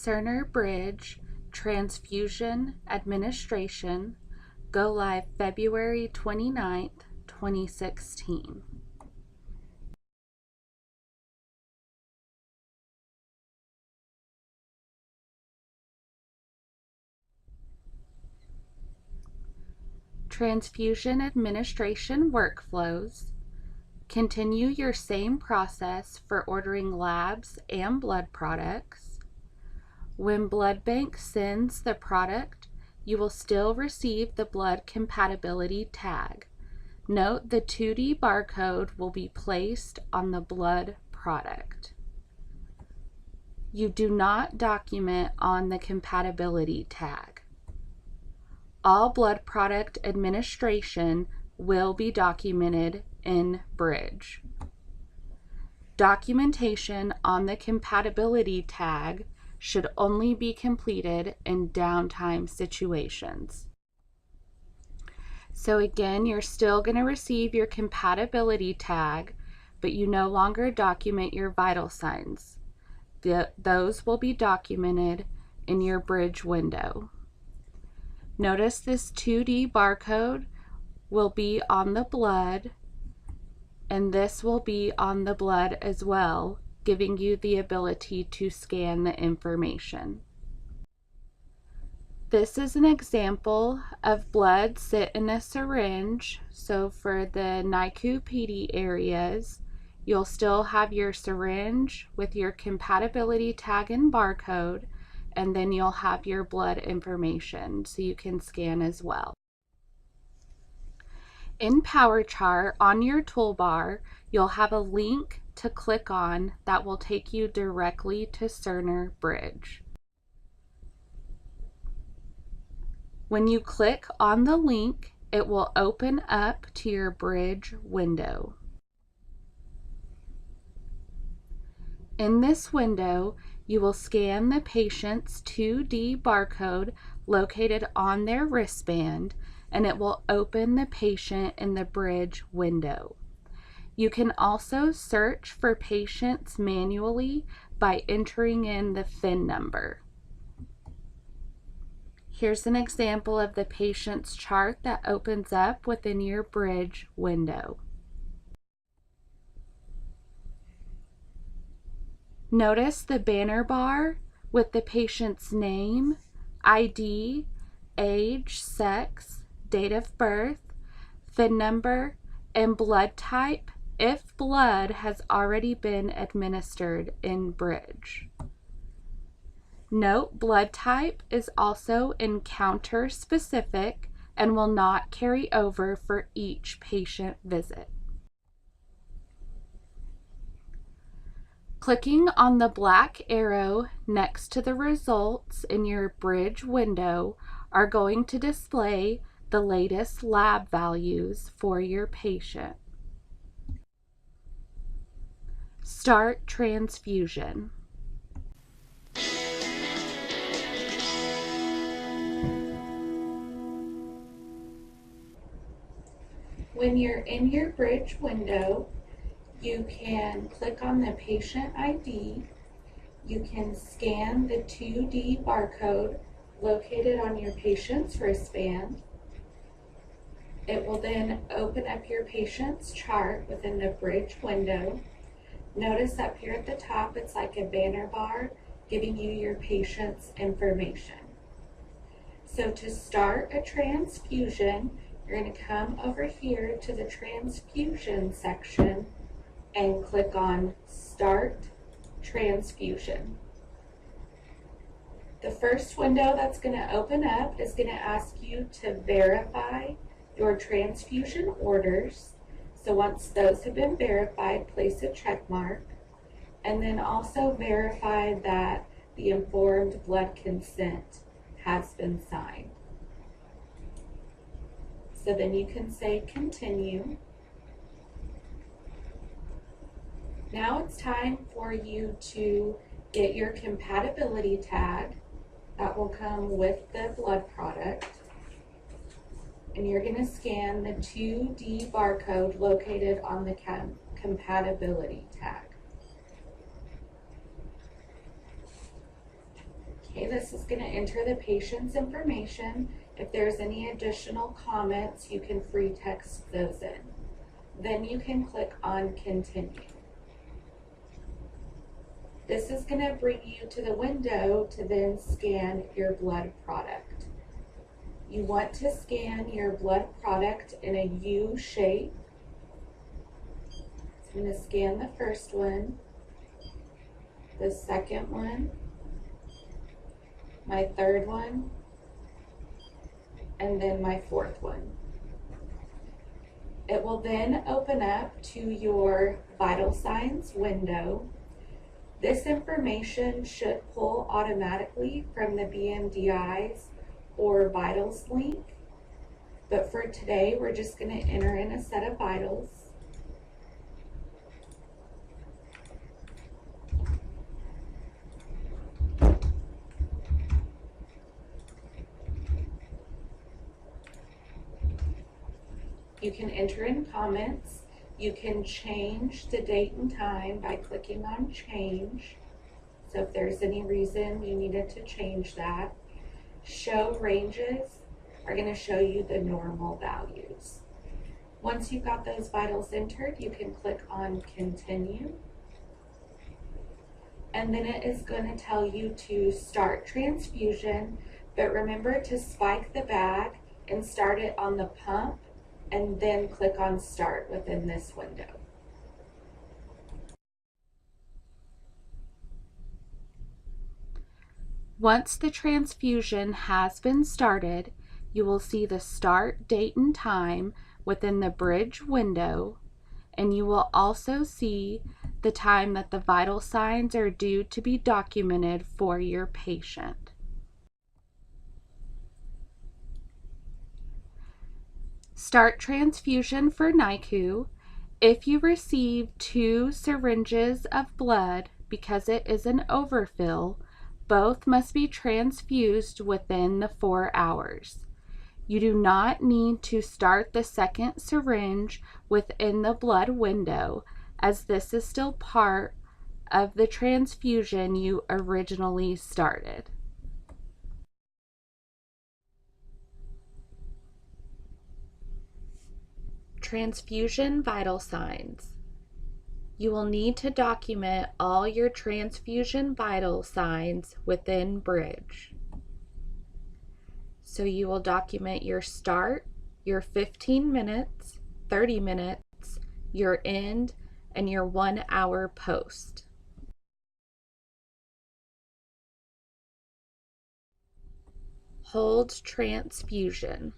Cerner Bridge Transfusion Administration. Go live February 29th, 2016. Transfusion administration workflows. Continue your same process for ordering labs and blood products. When blood bank sends the product, you will still receive the blood compatibility tag. Note the 2D barcode will be placed on the blood product. You do not document on the compatibility tag. All blood product administration will be documented in Bridge. Documentation on the compatibility tag should only be completed in downtime situations. So again, you're still going to receive your compatibility tag, but you no longer document your vital signs. Those will be documented in your Bridge window. Notice this 2D barcode will be on the blood, and this will be on the blood as well, giving you the ability to scan the information. This is an example of blood sit in a syringe. So for the NICU PD areas, you'll still have your syringe with your compatibility tag and barcode, and then you'll have your blood information so you can scan as well. In PowerChart on your toolbar, you'll have a link to click on that will take you directly to Cerner Bridge. When you click on the link, it will open up to your Bridge window. In this window, you will scan the patient's 2D barcode located on their wristband, and it will open the patient in the Bridge window. You can also search for patients manually by entering in the PIN number. Here's an example of the patient's chart that opens up within your Bridge window. Notice the banner bar with the patient's name, ID, age, sex, date of birth, PIN number, and blood type if blood has already been administered in Bridge. Note blood type is also encounter specific and will not carry over for each patient visit. Clicking on the black arrow next to the results in your Bridge window are going to display the latest lab values for your patient. Start transfusion. When you're in your Bridge window, you can click on the patient ID. You can scan the 2D barcode located on your patient's wristband. It will then open up your patient's chart within the Bridge window. Notice up here at the top, it's like a banner bar giving you your patient's information. So to start a transfusion, you're going to come over here to the transfusion section and click on Start Transfusion. The first window that's going to open up is going to ask you to verify your transfusion orders. So once those have been verified, place a check mark, and then also verify that the informed blood consent has been signed. So then you can say continue. Now it's time for you to get your compatibility tag that will come with the blood product. And you're going to scan the 2D barcode located on the compatibility tag. Okay, this is going to enter the patient's information. If there's any additional comments, you can free text those in. Then you can click on Continue. This is going to bring you to the window to then scan your blood product. You want to scan your blood product in a U shape. So I'm going to scan the first one, the second one, my third one, and then my fourth one. It will then open up to your vital signs window. This information should pull automatically from the BMDIs or vitals link, but for today we're just going to enter in a set of vitals. You can enter in comments. You can change the date and time by clicking on change. So if there's any reason you needed to change that. Show ranges are going to show you the normal values. Once you've got those vitals entered, you can click on continue. And then it is going to tell you to start transfusion, but remember to spike the bag and start it on the pump, and then click on start within this window. Once the transfusion has been started, you will see the start date and time within the bridge window, and you will also see the time that the vital signs are due to be documented for your patient. Start transfusion for NICU. If you receive 2 syringes of blood because it is an overfill, both must be transfused within the 4 hours. You do not need to start the second syringe within the blood window, as this is still part of the transfusion you originally started. Transfusion vital signs. You will need to document all your transfusion vital signs within Bridge. So you will document your start, your 15 minutes, 30 minutes, your end, and your 1 hour post. Hold transfusion.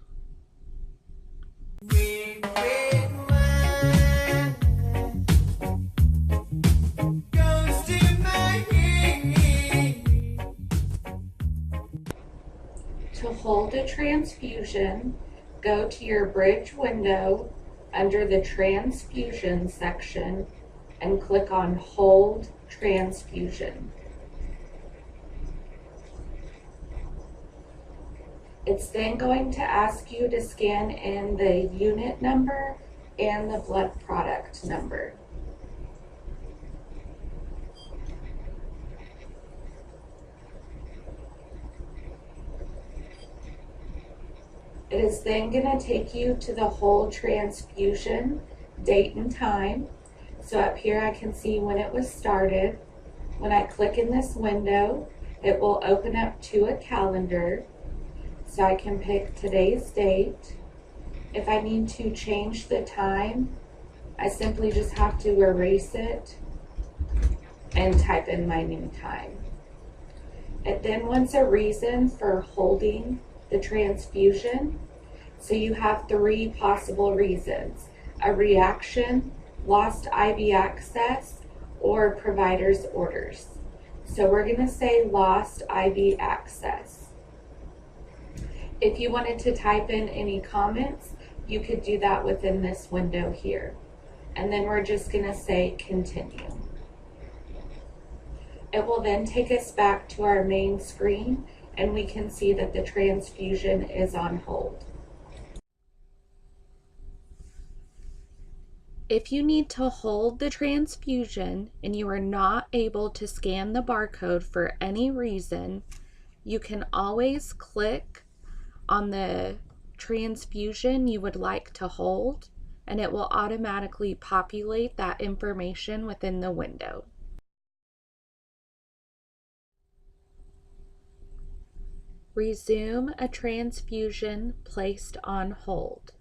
To hold a transfusion, go to your bridge window under the transfusion section and click on hold transfusion. It's then going to ask you to scan in the unit number and the blood product number. It is then going to take you to the whole transfusion date and time. So up here I can see when it was started. When I click in this window, it will open up to a calendar. So I can pick today's date. If I need to change the time, I simply just have to erase it and type in my new time. It then wants a reason for holding the transfusion. So you have 3 possible reasons: a reaction, lost IV access, or provider's orders. So we're going to say lost IV access. If you wanted to type in any comments, you could do that within this window here. And then we're just going to say continue. It will then take us back to our main screen, and we can see that the transfusion is on hold. If you need to hold the transfusion and you are not able to scan the barcode for any reason, you can always click on the transfusion you would like to hold, and it will automatically populate that information within the window. Resume a transfusion placed on hold.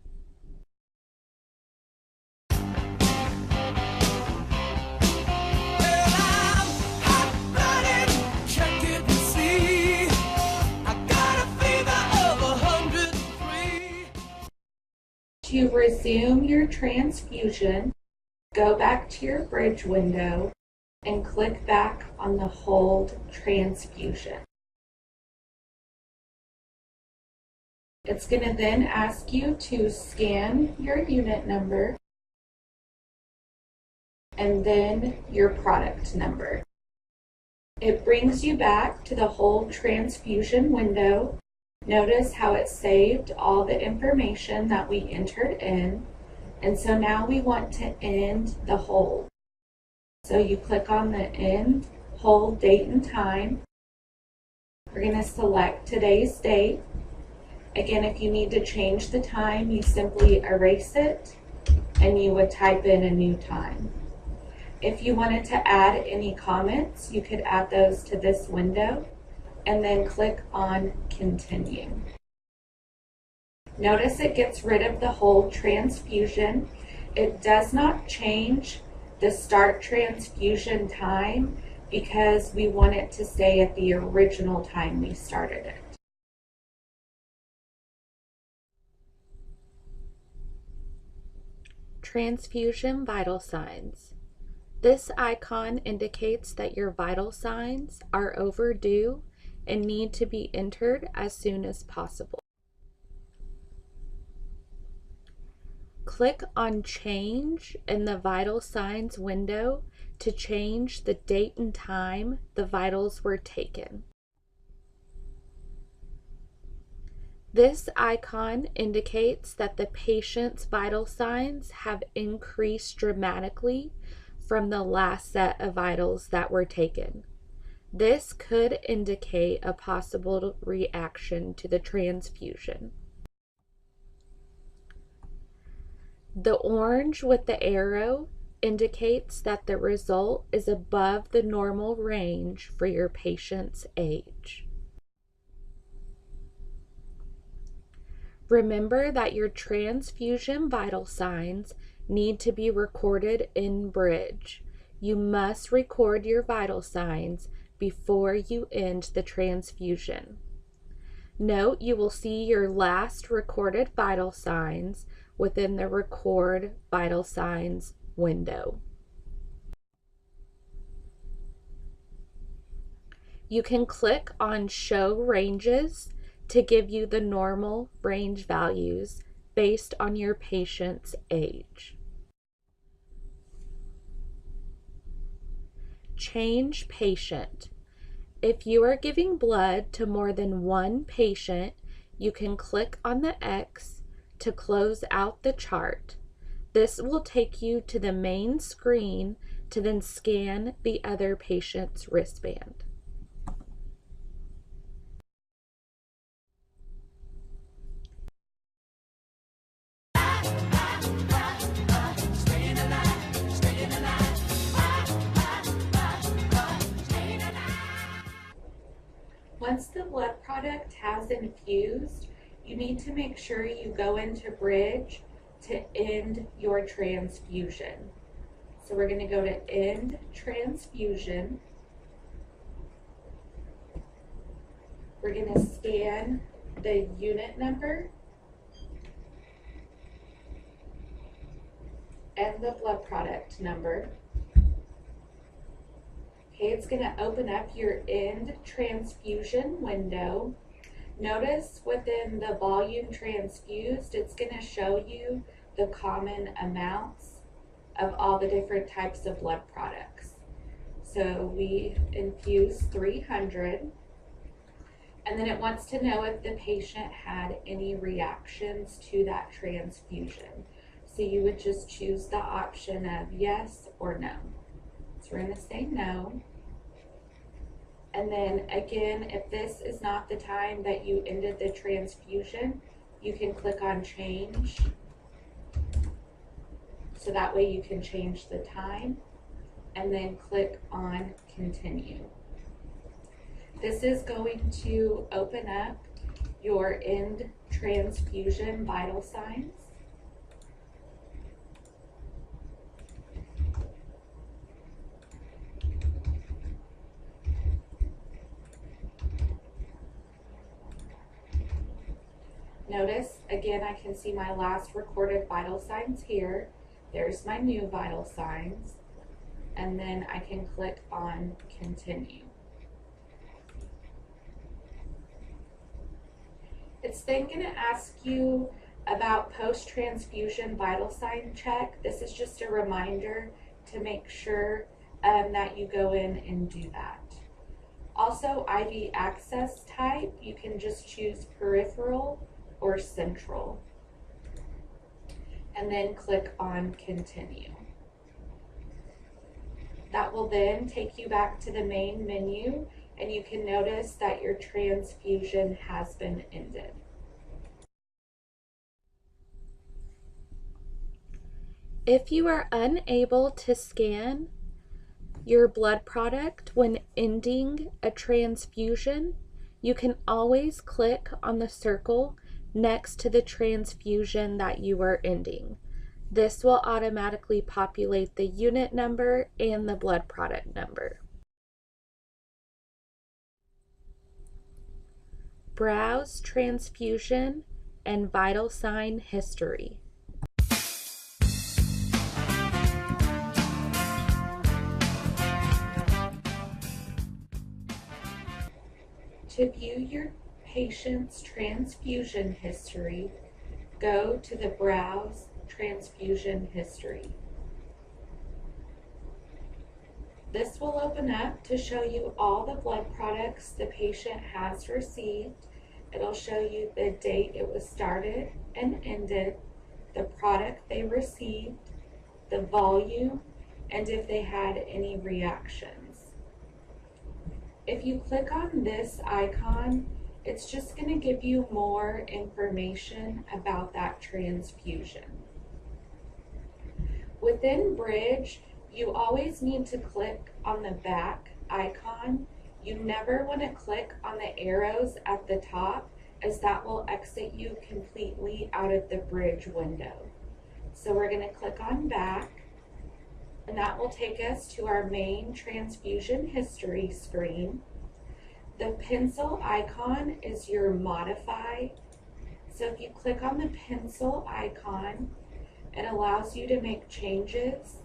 To resume your transfusion, go back to your bridge window and click back on the Hold Transfusion. It's going to then ask you to scan your unit number and then your product number. It brings you back to the Hold Transfusion window. Notice how it saved all the information that we entered in, and so now we want to end the hold. So you click on the End Hold Date and Time. We're going to select today's date. Again, if you need to change the time, you simply erase it and you would type in a new time. If you wanted to add any comments, you could add those to this window and then click on Continue. Notice it gets rid of the Hold Transfusion. It does not change the Start Transfusion time because we want it to stay at the original time we started it. Transfusion vital signs. This icon indicates that your vital signs are overdue and need to be entered as soon as possible. Click on Change in the Vital Signs window to change the date and time the vitals were taken. This icon indicates that the patient's vital signs have increased dramatically from the last set of vitals that were taken. This could indicate a possible reaction to the transfusion. The orange with the arrow indicates that the result is above the normal range for your patient's age. Remember that your transfusion vital signs need to be recorded in Bridge. You must record your vital signs before you end the transfusion. Note you will see your last recorded vital signs within the Record Vital Signs window. You can click on Show Ranges to give you the normal range values based on your patient's age. Change patient. If you are giving blood to more than one patient, you can click on the X to close out the chart. This will take you to the main screen to then scan the other patient's wristband. Once the blood product has infused, you need to make sure you go into Bridge to end your transfusion. So we're going to go to End Transfusion. We're going to scan the unit number and the blood product number. Okay, it's going to open up your End Transfusion window. Notice within the volume transfused, it's going to show you the common amounts of all the different types of blood products. So we infuse 300, and then it wants to know if the patient had any reactions to that transfusion. So you would just choose the option of yes or no. So we're going to say no. And then again, if this is not the time that you ended the transfusion, you can click on change. So that way you can change the time, and then click on continue. This is going to open up your end transfusion vital signs. Notice, again, I can see my last recorded vital signs here. There's my new vital signs. And then I can click on continue. It's then going to ask you about post-transfusion vital sign check. This is just a reminder to make sure that you go in and do that. Also, IV access type, you can just choose peripheral or central, and then click on continue. That will then take you back to the main menu, and you can notice that your transfusion has been ended. If you are unable to scan your blood product when ending a transfusion, you can always click on the circle next to the transfusion that you are ending. This will automatically populate the unit number and the blood product number. Browse transfusion and vital sign history. To view your patient's transfusion history, go to the Browse Transfusion History. This will open up to show you all the blood products the patient has received. It'll show you the date it was started and ended, the product they received, the volume, and if they had any reactions. If you click on this icon, it's just going to give you more information about that transfusion. Within Bridge, you always need to click on the back icon. You never want to click on the arrows at the top, as that will exit you completely out of the Bridge window. So we're going to click on back, and that will take us to our main transfusion history screen. The pencil icon is your modify. So if you click on the pencil icon, it allows you to make changes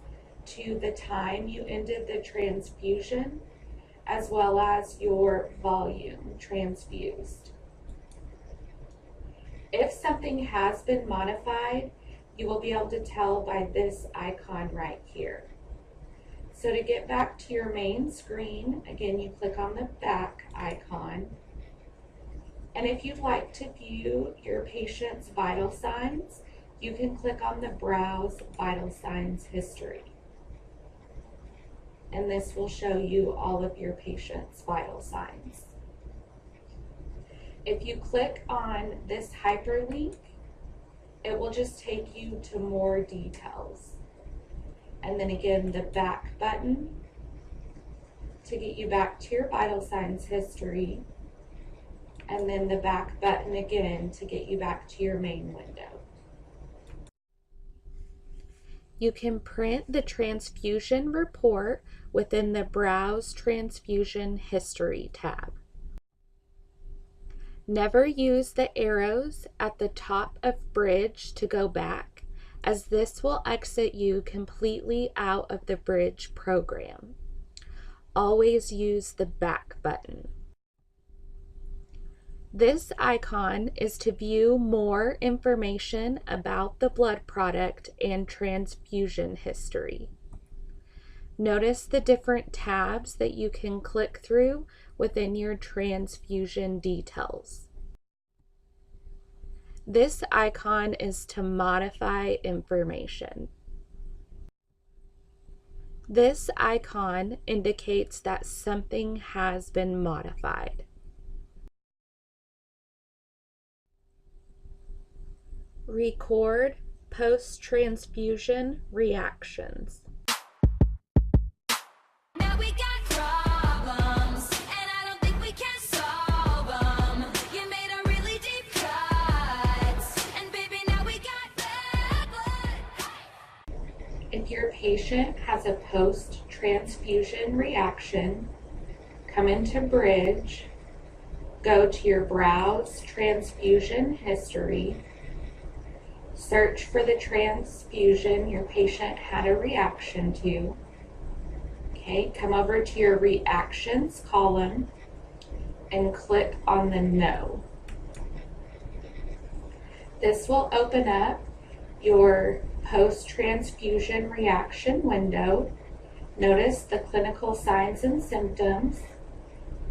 to the time you ended the transfusion, as well as your volume transfused. If something has been modified, you will be able to tell by this icon right here. So to get back to your main screen, again, you click on the back icon. And if you'd like to view your patient's vital signs, you can click on the Browse Vital Signs History. And this will show you all of your patient's vital signs. If you click on this hyperlink, it will just take you to more details. And then again, the back button to get you back to your vital signs history. And then the back button again to get you back to your main window. You can print the transfusion report within the Browse Transfusion History tab. Never use the arrows at the top of Bridge to go back, as this will exit you completely out of the Bridge program. Always use the back button. This icon is to view more information about the blood product and transfusion history. Notice the different tabs that you can click through within your transfusion details. This icon is to modify information. This icon indicates that something has been modified. Record post-transfusion reactions. Now we got problems, and I don't think we can solve them. You made a really deep cut, and baby, now we got bad blood. If your patient has a post-transfusion reaction, come into Bridge, go to your Browse Transfusion History, search for the transfusion your patient had a reaction to. Okay, come over to your Reactions column and click on the No. This will open up your post-transfusion reaction window. Notice the clinical signs and symptoms,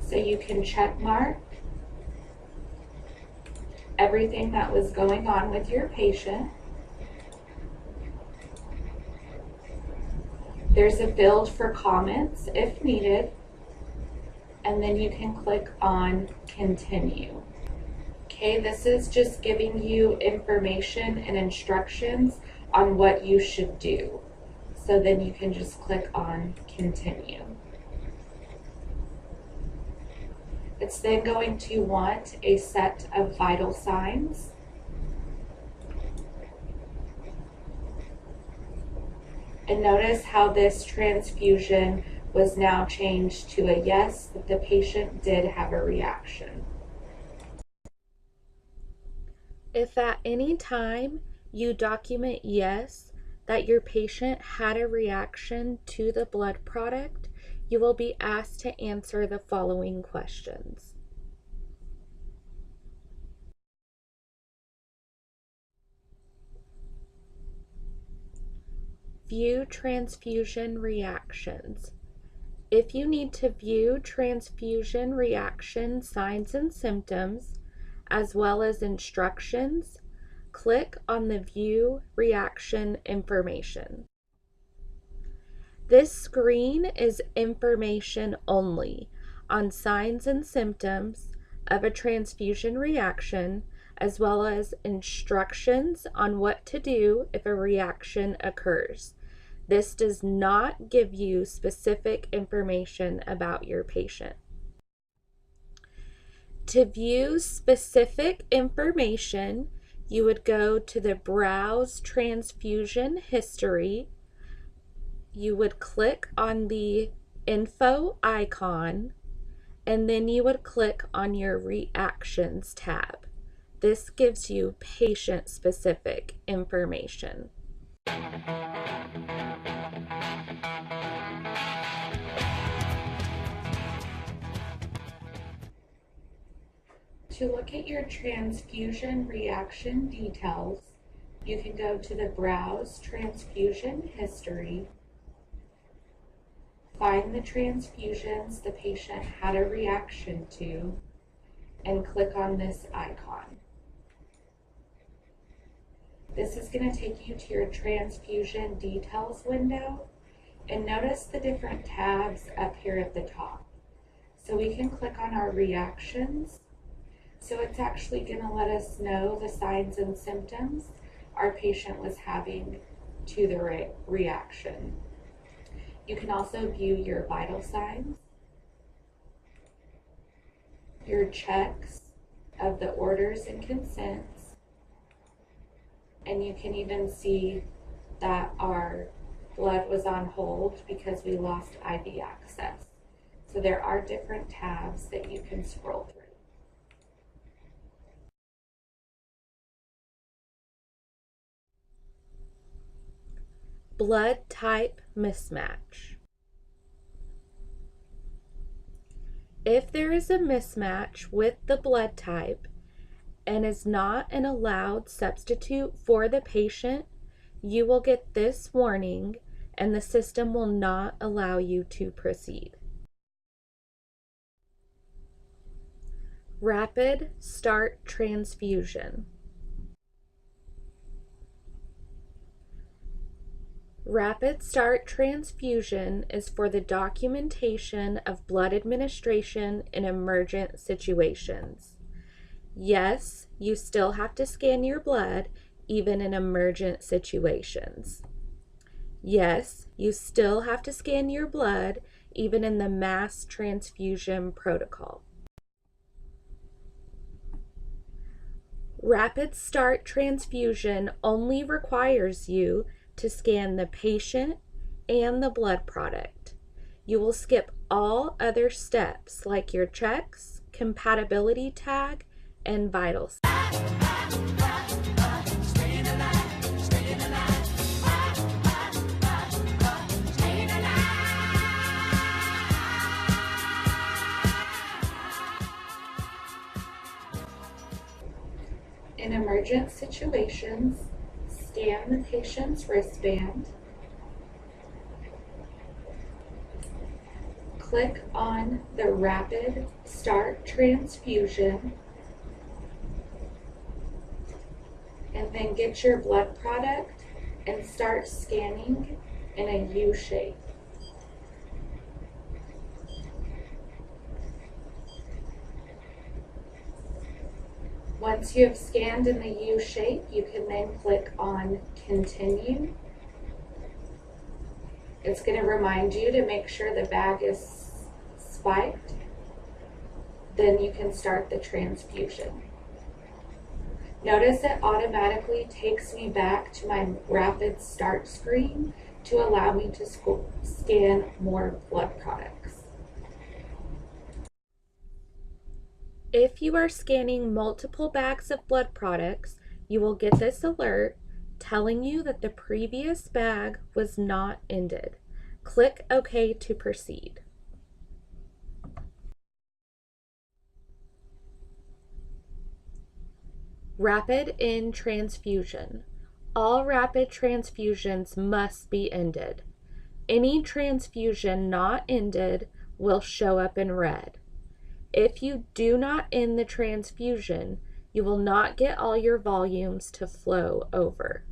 so you can check mark everything that was going on with your patient. There's a field for comments if needed, and then you can click on Continue. Okay, this is just giving you information and instructions on what you should do. So then you can just click on Continue. It's then going to want a set of vital signs. And notice how this transfusion was now changed to a yes, that the patient did have a reaction. If at any time you document yes, that your patient had a reaction to the blood product, you will be asked to answer the following questions. View transfusion reactions. If you need to view transfusion reaction signs and symptoms, as well as instructions, click on the View Reaction Information. This screen is information only on signs and symptoms of a transfusion reaction, as well as instructions on what to do if a reaction occurs. This does not give you specific information about your patient. To view specific information, you would go to the Browse Transfusion History. You would click on the Info icon, and then you would click on your Reactions tab. This gives you patient-specific information. To look at your transfusion reaction details, you can go to the Browse Transfusion History, find the transfusions the patient had a reaction to, and click on this icon. This is going to take you to your transfusion details window, and notice the different tabs up here at the top. So we can click on our reactions. So it's actually going to let us know the signs and symptoms our patient was having to the reaction. You can also view your vital signs, your checks of the orders and consents, and you can even see that our blood was on hold because we lost IV access. So there are different tabs that you can scroll through. Blood type mismatch. If there is a mismatch with the blood type and is not an allowed substitute for the patient, you will get this warning and the system will not allow you to proceed. Rapid start transfusion. Rapid Start Transfusion is for the documentation of blood administration in emergent situations. Yes, you still have to scan your blood even in emergent situations. Yes, you still have to scan your blood even in the mass transfusion protocol. Rapid Start Transfusion only requires you to scan the patient and the blood product. You will skip all other steps like your checks, compatibility tag, and vitals. In emergent situations, scan the patient's wristband, click on the Rapid Start Transfusion, and then get your blood product and start scanning in a U shape. Once you have scanned in the U shape, you can then click on Continue. It's going to remind you to make sure the bag is spiked. Then you can start the transfusion. Notice it automatically takes me back to my Rapid Start screen to allow me to scan more blood products. If you are scanning multiple bags of blood products, you will get this alert telling you that the previous bag was not ended. Click OK to proceed. Rapid End Transfusion. All rapid transfusions must be ended. Any transfusion not ended will show up in red. If you do not end the transfusion, you will not get all your volumes to flow over.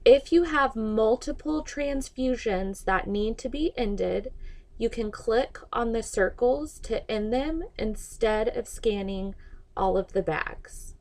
If you have multiple transfusions that need to be ended, you can click on the circles to end them instead of scanning all of the bags.